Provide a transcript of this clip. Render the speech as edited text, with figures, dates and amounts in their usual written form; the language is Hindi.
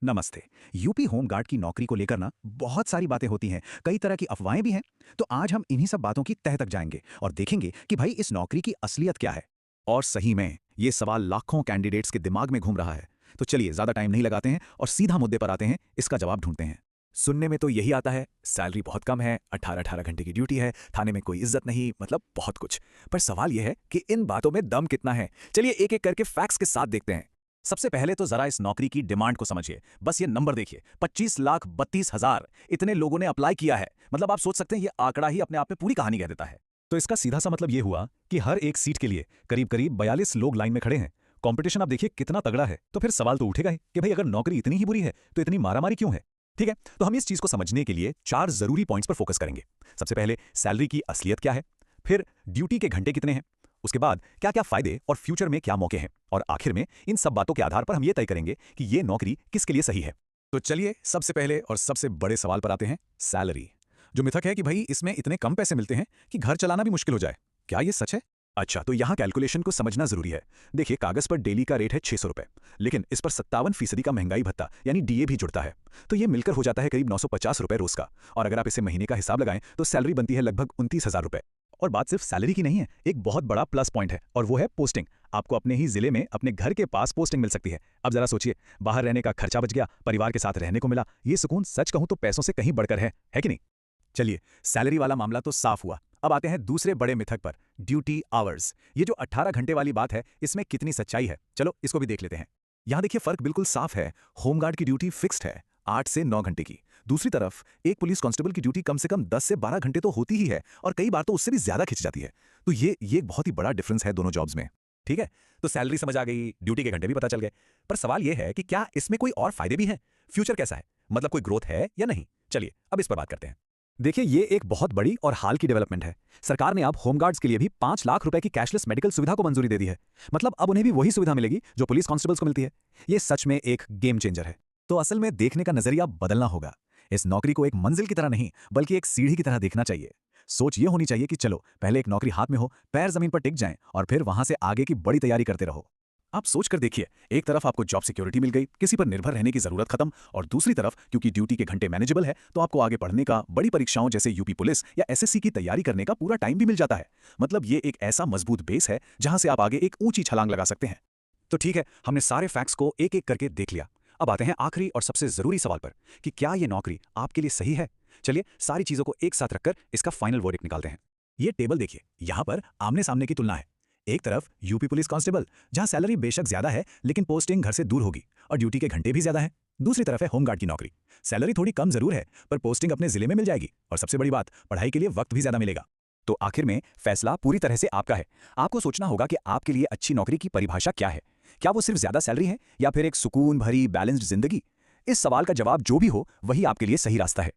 नमस्ते। यूपी होमगार्ड की नौकरी को लेकर ना बहुत सारी बातें होती हैं, कई तरह की अफवाहें भी हैं। तो आज हम इन्हीं सब बातों की तह तक जाएंगे और देखेंगे कि भाई इस नौकरी की असलियत क्या है। और सही में ये सवाल लाखों कैंडिडेट्स के दिमाग में घूम रहा है। तो चलिए ज्यादा टाइम नहीं लगाते हैं और सीधा मुद्दे पर आते हैं, इसका जवाब ढूंढते हैं। सुनने में तो यही आता है, सैलरी बहुत कम है, 18-18 घंटे की ड्यूटी है, थाने में कोई इज्जत नहीं, मतलब बहुत कुछ। पर सवाल यह है कि इन बातों में दम कितना है। चलिए एक एक करके फैक्ट्स के साथ देखते हैं। सबसे पहले तो जरा इस नौकरी की डिमांड को समझिए। बस ये नंबर देखिए, 25,32,000 इतने लोगों ने अप्लाई किया है। मतलब आप सोच सकते हैं, ये आंकड़ा ही अपने आप में पूरी कहानी कह देता है। तो इसका सीधा सा मतलब ये हुआ कि हर एक सीट के लिए करीब करीब 42 लोग लाइन में खड़े हैं। कंपटीशन आप देखिए कितना तगड़ा है। तो फिर सवाल तो उठेगा ही कि भाई अगर नौकरी इतनी ही बुरी है तो इतनी मारामारी क्यों है। ठीक है, तो हम इस चीज को समझने के लिए 4 जरूरी पॉइंट्स पर फोकस करेंगे। सबसे पहले सैलरी की असलियत क्या है, फिर ड्यूटी के घंटे कितने हैं, उसके बाद क्या क्या फायदे और फ्यूचर में क्या मौके हैं, और आखिर में इन सब बातों के आधार पर हम ये तय करेंगे कि ये नौकरी किसके लिए सही है। तो चलिए सबसे पहले और सबसे बड़े सवाल पर आते हैं, सैलरी। जो मिथक है कि भाई इसमें इतने कम पैसे मिलते हैं कि घर चलाना भी मुश्किल हो जाए, क्या ये सच है? अच्छा, तो यहां कैलकुलेशन को समझना जरूरी है। देखिए, कागज पर डेली का रेट है 600 रुपए, लेकिन इस पर 57% का महंगाई भत्ता यानी डीए भी जुड़ता है। तो ये मिलकर हो जाता है करीब 950 रुपए रोज का। और अगर आप इसे महीने का हिसाब लगाएं तो सैलरी बनती है लगभग 29,000 रुपए। और बात सिर्फ सैलरी की नहीं है, एक बहुत बड़ा प्लस पॉइंट है और वो है पोस्टिंग। आपको अपने ही जिले में अपने घर के पास पोस्टिंग मिल सकती है। अब जरा सोचिए, बाहर रहने का खर्चा बच गया, परिवार के साथ रहने को मिला। ये सुकून सच कहूं तो पैसों से कहीं बढ़कर है कि नहीं? चलिए, सैलरी वाला मामला तो साफ हुआ। अब आते हैं दूसरे बड़े मिथक पर, ड्यूटी आवर्स। ये जो 18 घंटे वाली बात है, इसमें कितनी सच्चाई है, चलो इसको भी देख लेते हैं। यहां देखिए फर्क बिल्कुल साफ है। होमगार्ड की ड्यूटी फिक्स्ड है, 8 से 9 घंटे की। दूसरी तरफ एक पुलिस कांस्टेबल की ड्यूटी कम से कम 10 से 12 घंटे तो होती ही है, और कई बार तो उससे भी ज्यादा खिंच जाती है। तो ये एक बहुत ही बड़ा डिफरेंस है दोनों जॉब्स में। ठीक है, तो सैलरी समझ आ गई, ड्यूटी के घंटे भी पता चल गए। पर सवाल यह है कि क्या इसमें कोई और फायदे भी हैं? फ्यूचर कैसा है, मतलब कोई ग्रोथ है या नहीं? चलिए अब इस पर बात करते हैं। देखिए, ये एक बहुत बड़ी और हाल की डेवलपमेंट है। सरकार ने अब होमगार्ड्स के लिए भी 5 लाख रुपए की कैशलेस मेडिकल सुविधा को मंजूरी दे दी है। मतलब अब उन्हें भी वही सुविधा मिलेगी जो पुलिस कांस्टेबल्स को मिलती है। ये सच में एक गेम चेंजर है। तो असल में देखने का नजरिया बदलना होगा। इस नौकरी को एक मंजिल की तरह नहीं, बल्कि एक सीढ़ी की तरह देखना चाहिए। सोच ये होनी चाहिए कि चलो पहले एक नौकरी हाथ में हो, पैर जमीन पर टिक जाएं, और फिर वहां से आगे की बड़ी तैयारी करते रहो। आप सोच कर देखिए, एक तरफ आपको जॉब सिक्योरिटी मिल गई, किसी पर निर्भर रहने की जरूरत खत्म, और दूसरी तरफ क्योंकि ड्यूटी के घंटे मैनेजेबल है तो आपको आगे पढ़ने का, बड़ी परीक्षाओं जैसे यूपी पुलिस या एसएससी की तैयारी करने का पूरा टाइम भी मिल जाता है। मतलब ये एक ऐसा मजबूत बेस है जहां से आप आगे एक ऊंची छलांग लगा सकते हैं। तो ठीक है, हमने सारे फैक्ट्स को एक एक करके देख लिया। अब आते हैं आखिरी और सबसे जरूरी सवाल पर कि क्या यह नौकरी आपके लिए सही है। चलिए सारी चीजों को एक साथ रखकर इसका फाइनल वर्डिक्ट निकालते हैं। ये टेबल देखिए, यहां पर आमने सामने की तुलना है। एक तरफ यूपी पुलिस कांस्टेबल, जहां सैलरी बेशक ज्यादा है लेकिन पोस्टिंग घर से दूर होगी और ड्यूटी के घंटे भी ज्यादा हैं। दूसरी तरफ है होमगार्ड की नौकरी, सैलरी थोड़ी कम जरूर है पर पोस्टिंग अपने जिले में मिल जाएगी, और सबसे बड़ी बात, पढ़ाई के लिए वक्त भी ज्यादा मिलेगा। तो आखिर में फैसला पूरी तरह से आपका है। आपको सोचना होगा कि आपके लिए अच्छी नौकरी की परिभाषा क्या है। क्या वो सिर्फ ज्यादा सैलरी है या फिर एक सुकून भरी बैलेंस्ड जिंदगी? इस सवाल का जवाब जो भी हो, वही आपके लिए सही रास्ता है।